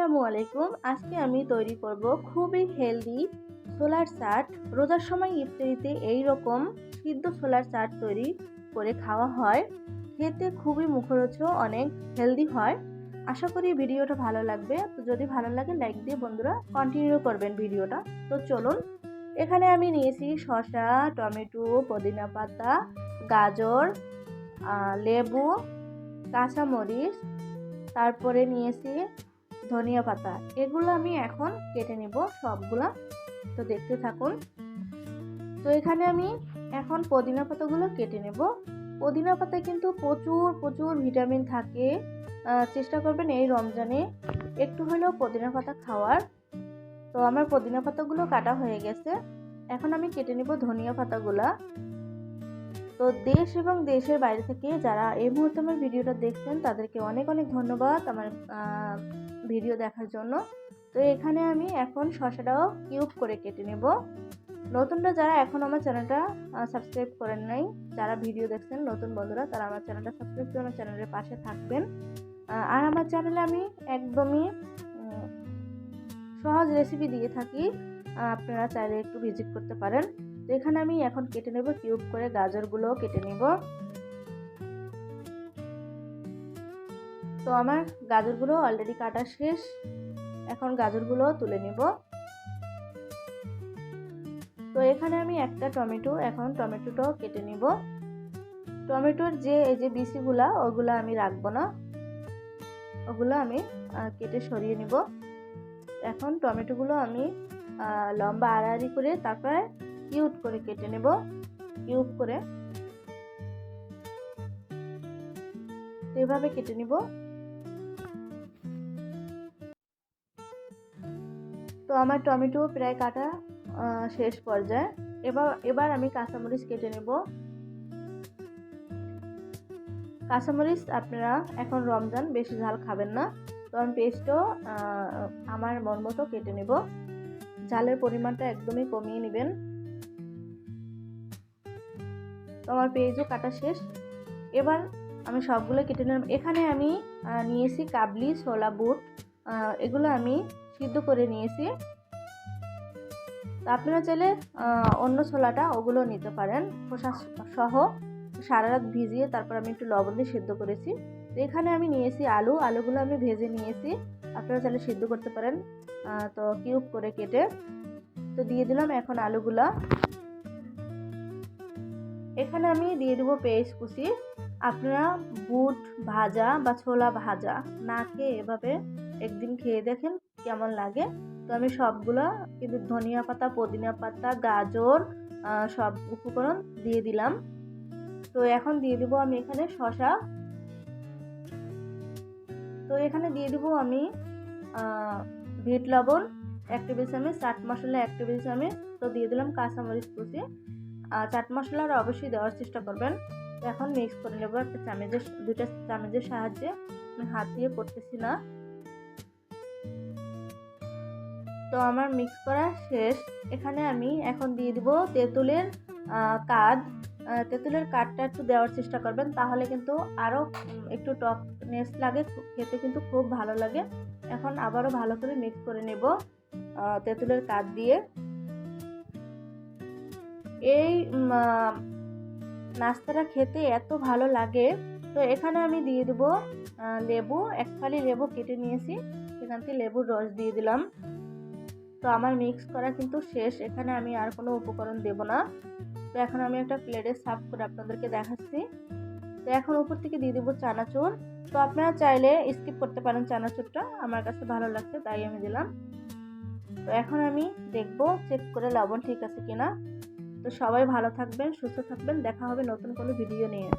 আসসালামু আলাইকুম। আজকে আমি তৈরি করব খুবই হেলদি ছোলার চাট। রোজার সময় ইফতারিতে এই রকম সিদ্ধ ছোলার চাট তৈরি করে খাওয়া হয়। খেতে খুবই মুখরোচক, অনেক হেলদি হয়। আশা করি ভিডিওটা ভালো লাগবে। তো যদি ভালো লাগে লাইক দিয়ে বন্ধুরা কন্টিনিউ করবেন ভিডিওটা। তো চলুন, এখানে আমি নিয়েছি শসা, টমেটো, পুদিনা পাতা, গাজর, লেবু, কাঁচামরিচ, তারপরে নিয়েছি ধনিয়া পাতা। এগুলো আমি এখন কেটে নিব সবগুলা। তো দেখতে থাকুন। তো এখানে আমি এখন পুদিনা পাতাগুলো কেটে নেব। পুদিনা পাতায় কিন্তু প্রচুর প্রচুর ভিটামিন থাকে। চেষ্টা করবেন এই রমজানে একটু হলেও পুদিনা পাতা খাওয়ার। তো আমার পুদিনা পাতাগুলো কাটা হয়ে গেছে। এখন আমি কেটে নেব ধনিয়া পাতাগুলা। তো দেশ এবং দেশের বাইরে থেকে যারা এই মুহূর্তে আমার ভিডিওটা দেখছেন তাদেরকে অনেক অনেক ধন্যবাদ আমার ভিডিও দেখার জন্য। তো এখানে আমি এখন শসাটাও কিউব করে কেটে নেব। নতুনরা যারা এখন আমার চ্যানেলটা সাবস্ক্রাইব করেন নাই, যারা ভিডিও দেখছেন নতুন বন্ধুরা, তারা আমার চ্যানেলটা সাবস্ক্রাইব করে আমার চ্যানেলের পাশে থাকবেন। আর আমার চ্যানেলে আমি একদমই সহজ রেসিপি দিয়ে থাকি, আপনারা চাইলে একটু ভিজিট করতে পারেন। তো এখানে আমি এখন কেটে নেব কিউব করে, গাজরগুলো কেটে নেব। তো আমার গাজরগুলো অলরেডি কাটা শেষ। এখন গাজরগুলো তুলে নেব। তো এখানে আমি একটা টমেটো, এখন টমেটোটাও কেটে নেব। টমেটোর এই যে বিচিগুলা ওগুলো আমি রাখবো না, ওগুলো আমি কেটে সরিয়ে নেব। এখন টমেটোগুলো আমি লম্বা আড়াআড়ি করে তারপরে কিউব করে কেটে নেব। কিউব করে এভাবে কেটে নিব। তো আমার টমেটো প্রায় কাটা শেষ পর্যায়ে। এবার আমি কাঁচামরিচ কেটে নেব। কাঁচামরিচ আপনারা এখন রমজান বেশি ঝাল খাবেন না, তো আমি পেস্টও আমার মন মতো কেটে নেব। ঝালের পরিমাণটা একদমই কমিয়ে নেবেন। তো আমার পেঁয়াজও কাটা শেষ। এবার আমি সবগুলো কেটে নিলাম। এখানে আমি নিয়েছি কাবলি, ছোলা বুট, এগুলো আমি সিদ্ধ করে নিয়েছি। তো আপনারা চাইলে অন্য ছোলাটা ওগুলো নিতে পারেন খোসা সহ। সারা রাত ভিজিয়ে তারপর আমি একটু লবণ দিয়ে সিদ্ধ করেছি। তো এখানে আমি নিয়েছি আলুগুলো আমি ভেজে নিয়েছি, আপনারা চাইলে সিদ্ধ করতে পারেন। তো কিউব করে কেটে তো দিয়ে দিলাম এখন আলুগুলা। এখানে আমি দিয়ে দেবো পেঁয়াজ কুচি। আপনারা বুট ভাজা বা ছোলা ভাজা না খেয়ে এভাবে একদিন খেয়ে দেখেন কেমন লাগে। তো আমি সবগুলো কিন্তু ধনিয়া পাতা, পুদিনা পাতা, গাজর সব উপকরণ দিয়ে দিলাম। তো এখন দিয়ে দেবো আমি এখানে শসা। তো এখানে দিয়ে দেবো আমি বিট লবণ 1 টেবিল চামচ, চাট মশলা 1 টেবিল চামচ। তো দিয়ে দিলাম কাঁচামরিচ কুচি। চাট মশলাটা অবশ্যই দেওয়ার চেষ্টা করবেন। তো এখন মিক্স করে নেব দুইটা চামচের সাহায্যে। আমি হাত দিয়ে করতেছি না। তো আমার মিক্স করা শেষ। এখানে আমি এখন দিয়ে দিব তেঁতুলের কাঠ। তেঁতুলের কাঠটা একটু দেওয়ার চেষ্টা করবেন, তাহলে কিন্তু আরও একটু টকনেস লাগে, খেতে কিন্তু খুব ভালো লাগে। এখন আবারও ভালো করে মিক্স করে নেব তেঁতুলের কাঠ দিয়ে। এই নাস্তাটা খেতে এত ভালো লাগে। তো এখানে আমি দিয়ে দেবো লেবু, 1 ফালি লেবু কেটে নিয়েছি, সেখান থেকে লেবুর রস দিয়ে দিলাম। তো আমার মিক্স করা কিন্তু শেষ। এখানে আমি আর কোনো উপকরণ দেব না। তো এখন আমি একটা প্লেটে সার্ভ করে আপনাদেরকে দেখাচ্ছি। তো এখন উপর থেকে দিয়ে দেবো চানাচুর। তো আপনারা চাইলে স্কিপ করতে পারেন চানাচুরটা, আমার কাছে ভালো লাগছে তাই আমি দিলাম। তো এখন আমি দেখবো চেক করে লবণ ঠিক আছে কিনা। তো সবাই ভালো থাকবেন, সুস্থ থাকবেন। দেখা হবে নতুন কোনো ভিডিও নিয়ে।